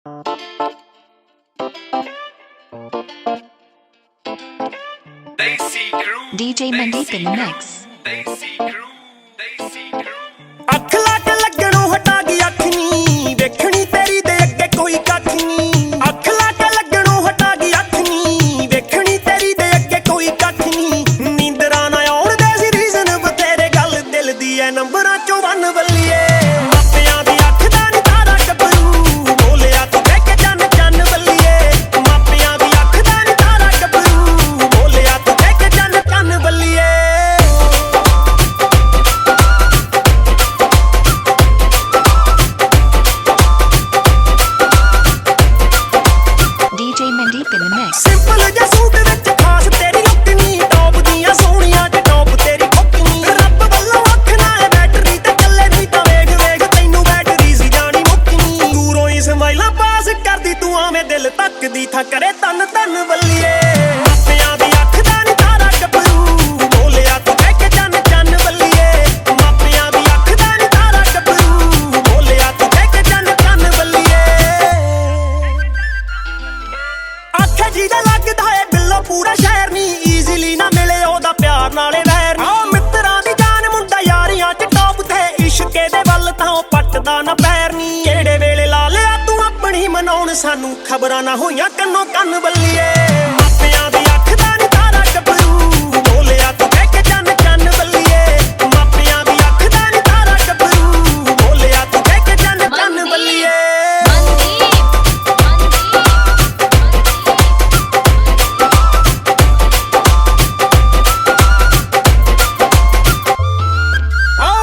DJ Mandeep in the mix. ਅੱਖ ਲੱਗ ਲੱਗਣੋਂ ਹਟਾ ਗਈ ਅੱਖ ਨੀ ਵੇਖਣੀ ਤੇਰੀ ਦੇ ਅੱਗੇ ਕੋਈ ਕੱਖ ਨੀ। ਅੱਖ ਲੱਗ ਲੱਗਣੋਂ ਹਟਾ ਗਈ ਅੱਖ ਨੀ ਵੇਖਣੀ ਤੇਰੀ ਦੇ ਅੱਗੇ ਕੋਈ ਕੱਖ ਨੀ। ਨੀਂਦਰਾਂ ਨਾ ਆਉਣ ਦੇ ਸੀ ਰੀਜ਼ਨ ਬਥੇਰੇ ਗੱਲ ਦਿਲ ਦੀ ਐ ਨੰਬਰਾਂ ਚੋਂ ਵੰਨ ਬੱਲੀਏ। ਮਾਪਿਆਂ ਦੀ ਅੱਖ ਦਾ ਨੀ ਤਾਰਾ ਗੱਭਰੂ ਬੋਲਿਆ ਤੂੰ ਕਹਿ ਕੇ ਚੰਨ ਚੰਨ ਬੱਲੀਏ। ਮਾਪਿਆਂ ਦੀ ਅੱਖ ਦਾ ਨੀ ਤਾਰਾ ਗੱਭਰੂ ਬੋਲਿਆ ਤੂੰ ਕਹਿ ਕੇ ਚੰਨ ਚੰਨ ਬੱਲੀਏ। DJ Mandeep in the mix. Simple ਜਿਹਾ ਸੂਟ ਵਿੱਚ ਖਾਸ ਤੇਰੀ ਲੁੱਕ ਨੀ ਟੌਪ ਦੀਆਂ ਸੋਹਣੀਆਂ ਚ ਟੌਪ ਤੇਰੀ ਕੁੱਕ ਨੀ। ਰੱਬ ਵੱਲੋਂ ਅੱਖ ਨਾ ਏ ਬੈਟਰੀ ਤੇ ਚੱਲੇ ਨਹੀਂ ਤਾਂ ਵੇਖ ਵੇਖ ਤੈਨੂੰ ਬੈਟਰੀ ਸੀ ਜਾਣੀ ਮੁੱਕਣੀ। ਦੂਰੋਂ ਹੀ ਸਮਾਈਲਾਂ ਪਾਸ ਕਰਦੀ ਤੂੰ ਆਵੇਂ ਦਿਲ ਤੱਕਦੀ ਥਾਂ ਕਰੇ ਤਨ ਤਨ ਬੱਲੀਏ। ਮਾਪਿਆਂ ਦੀ ਅੱਖ ਦਾ ਨੀ ਤਾਰਾ ਗੱਭਰੂ ਬੋਲਿਆ ਤੂੰ ਕਹਿ ਕੇ ਚੰਨ ਚੰਨ ਬੱਲੀਏ। ਮਾਪਿਆਂ ਦੀ ਅੱਖ ਦਾ ਨੀ ਤਾਰਾ ਗੱਭਰੂ ਬੋਲਿਆ ਤੂੰ ਕਹਿ ਕੇ ਚੰਨ ਚੰਨ ਬੱਲੀਏ। ਅੱਖ ਜਿਹਦਾ ਲੱਗਦਾ ਏ ਬਿੱਲੋ ਪੂਰਾ ਸ਼ਹਿਰ ਨੀ ਈਜ਼ੀਲੀ ਨਾ ਮਿਲੇ ਉਹਦਾ ਪਿਆਰ ਨਾਲੇ ਵੈਰ ਨੀ। ਓ ਮਿੱਤਰਾਂ ਦੀ ਜਾਨ ਮੁੰਡਾ ਯਾਰੀਆਂ ਚ ਟੌਪ ਤੇ ਇਸ਼ਕੇ ਦੇ ਵੱਲ ਤਾਂ ਉਹ ਪੱਟਦਾ ਨਾ ਪੈਰ ਨੀ। ਕਿਹੜੇ ਵੇਲੇ ਲਾ ਲਿਆ ਤੂੰ ਆਪਣੀ ਮਨਾਉਣ ਸਾਨੂੰ ਖਬਰਾਂ ਨਾ ਹੋਈਆਂ ਕੰਨੋਂ ਕੰਨ ਬੱਲੀਏ। ਮਾਪਿਆਂ ਦੀ ਅੱਖ ਦਾ ਨੀ ਤਾਰਾ ਗੱਭਰੂ ਬੋਲਿਆ ਤੂੰ ਕਹਿ ਕੇ ਚੰਨ ਚੰਨ ਬੱਲੀਏ। ਮਾਪਿਆਂ ਦੀ ਅੱਖ ਦਾ ਨੀ ਤਾਰਾ ਗੱਭਰੂ ਬੋਲਿਆ ਤੂੰ ਕਹਿ ਕੇ ਚੰਨ ਚੰਨ ਬੱਲੀਏ।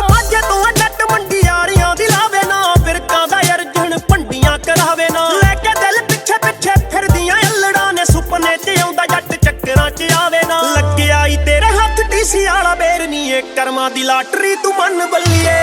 ਮਾਝੇ ਤੋਂ ਜੱਟ ਮੰਡੀ ਯਾਰੀਆਂ ਦੀ ਲਾਵੇ ਨਾ ਫਿਰਕਾਂ ਦਾ ਅਰਜਨ ਭੰਡੀਆਂ ਕਰਾਵੇ ਨਾ। ਲੈ ਕੇ ਦਿਲ ਪਿੱਛੇ ਪਿੱਛੇ ਫਿਰਦੀਆਂ ਅਲੜਾਂ ਨੇ ਸੁਪਨੇ 'ਚ ਆਉਂਦਾ ਜੱਟ ਚੱਕਰਾਂ 'ਚ ਆਵੇ ਨਾ। ਲੱਗਿਆ ਈ ਤੇਰੇ ਹੱਥ ਟੀਸੀ ਵਾਲਾ ਬੇਰ ਨੀ ਏ ਕਰਮਾਂ ਦੀ ਲਾਟਰੀ ਤੂੰ ਮੰਨ ਬੱਲੀਏ।